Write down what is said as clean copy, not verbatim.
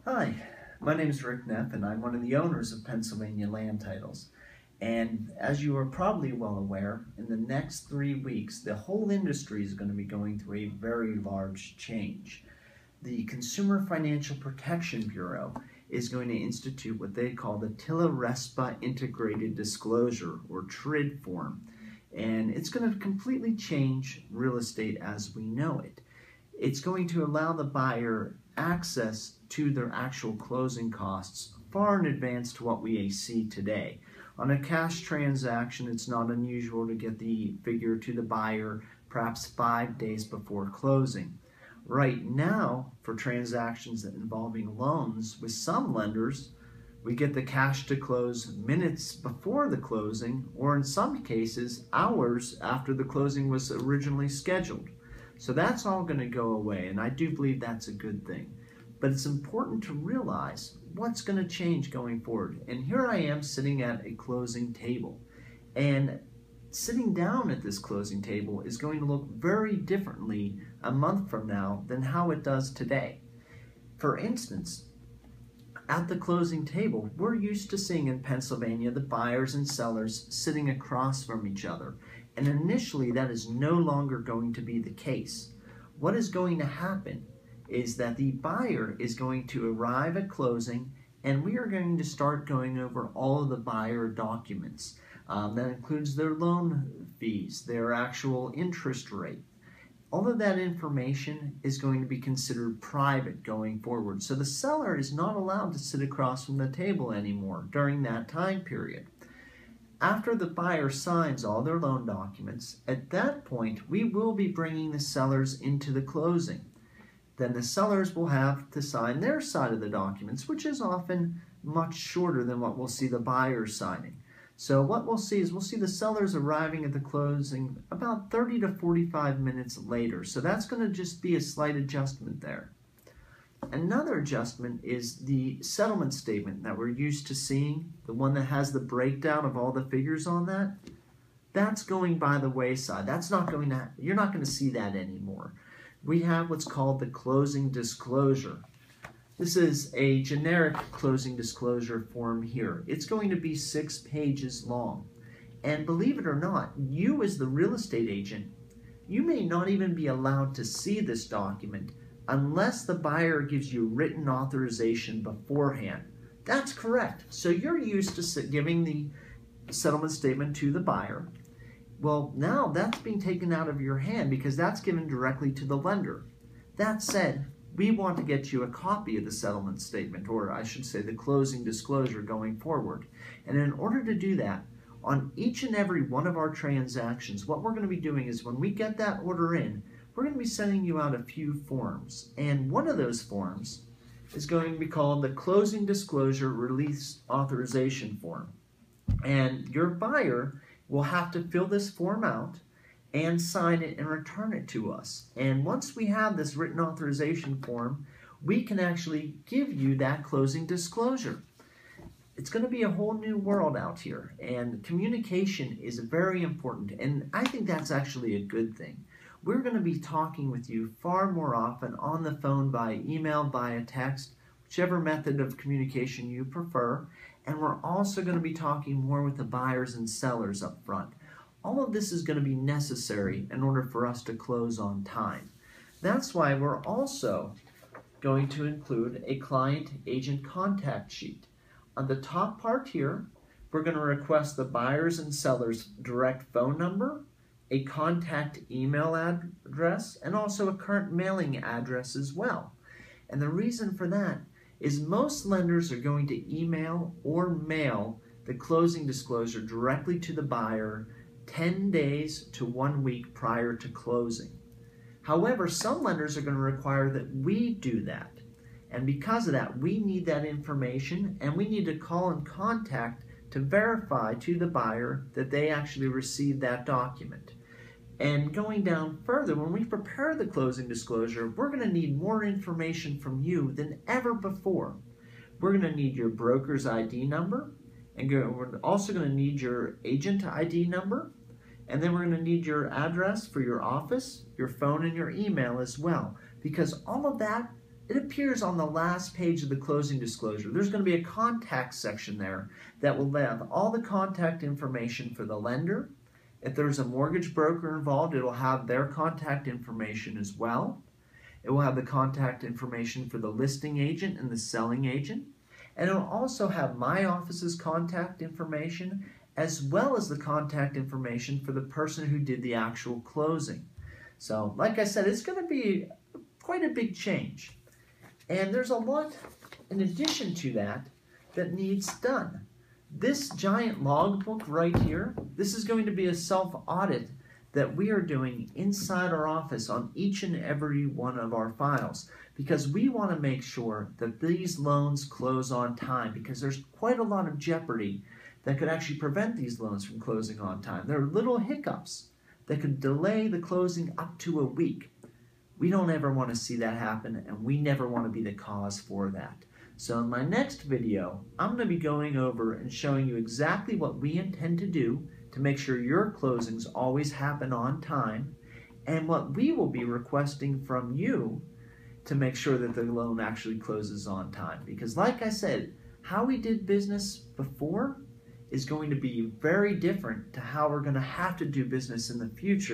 Hi, my name is Rick Neff and I'm one of the owners of Pennsylvania Land Titles. And as you are probably well aware, in the next 3 weeks, the whole industry is going to be going through a very large change. The Consumer Financial Protection Bureau is going to institute what they call the TILA RESPA Integrated Disclosure, or TRID form. And it's going to completely change real estate as we know it. It's going to allow the buyer access to their actual closing costs far in advance to what we see today. On a cash transaction, it's not unusual to get the figure to the buyer perhaps 5 days before closing. Right now, for transactions involving loans, with some lenders, we get the cash to close minutes before the closing, or in some cases, hours after the closing was originally scheduled. So that's all going to go away, and I do believe that's a good thing. But it's important to realize what's going to change going forward. And here I am sitting at a closing table. And sitting down at this closing table is going to look very differently a month from now than how it does today. For instance, at the closing table, we're used to seeing in Pennsylvania the buyers and sellers sitting across from each other. And initially, that is no longer going to be the case. What is going to happen is that the buyer is going to arrive at closing, and we are going to start going over all of the buyer documents. That includes their loan fees, their actual interest rate. All of that information is going to be considered private going forward. So the seller is not allowed to sit across from the table anymore during that time period. After the buyer signs all their loan documents, at that point, we will be bringing the sellers into the closing. Then the sellers will have to sign their side of the documents, which is often much shorter than what we'll see the buyers signing. So what we'll see is the sellers arriving at the closing about 30 to 45 minutes later. So that's going to just be a slight adjustment there. Another adjustment is the settlement statement that we're used to seeing, the one that has the breakdown of all the figures on that. That's going by the wayside. You're not going to see that anymore. We have what's called the closing disclosure. This is a generic closing disclosure form here. It's going to be 6 pages long. And believe it or not, you as the real estate agent, you may not even be allowed to see this document unless the buyer gives you written authorization beforehand. That's correct. So you're used to giving the settlement statement to the buyer. Well, now that's being taken out of your hand because that's given directly to the lender. That said, we want to get you a copy of the settlement statement, or I should say the closing disclosure going forward. And in order to do that, on each and every one of our transactions, what we're going to be doing is when we get that order in, we're going to be sending you out a few forms. And one of those forms is going to be called the Closing Disclosure Release Authorization Form. And your buyer will have to fill this form out and sign it and return it to us. And once we have this written authorization form, we can actually give you that closing disclosure. It's going to be a whole new world out here, and communication is very important, and I think that's actually a good thing. We're going to be talking with you far more often on the phone, by email, via text, whichever method of communication you prefer. And we're also going to be talking more with the buyers and sellers up front. All of this is going to be necessary in order for us to close on time. That's why we're also going to include a client agent contact sheet. On the top part here, we're going to request the buyers and sellers' direct phone number, a contact email address, and also a current mailing address as well. And the reason for that is most lenders are going to email or mail the closing disclosure directly to the buyer 10 days to 1 week prior to closing. However, some lenders are going to require that we do that. And because of that, we need that information, and we need to call and contact to verify to the buyer that they actually received that document. And going down further, when we prepare the closing disclosure, we're going to need more information from you than ever before. We're going to need your broker's ID number, and we're also going to need your agent ID number, and then we're going to need your address for your office, your phone, and your email as well, because all of that it appears on the last page of the closing disclosure. There's going to be a contact section there that will have all the contact information for the lender. If there's a mortgage broker involved, it'll have their contact information as well. It will have the contact information for the listing agent and the selling agent. And it'll also have my office's contact information as well as the contact information for the person who did the actual closing. So, like I said, it's going to be quite a big change. And there's a lot in addition to that that needs done. This giant logbook right here, this is going to be a self-audit that we are doing inside our office on each and every one of our files, because we want to make sure that these loans close on time, because there's quite a lot of jeopardy that could actually prevent these loans from closing on time. There are little hiccups that could delay the closing up to a week. We don't ever want to see that happen, and we never want to be the cause for that. So in my next video, I'm going to be going over and showing you exactly what we intend to do to make sure your closings always happen on time, and what we will be requesting from you to make sure that the loan actually closes on time. Because like I said, how we did business before is going to be very different to how we're going to have to do business in the future.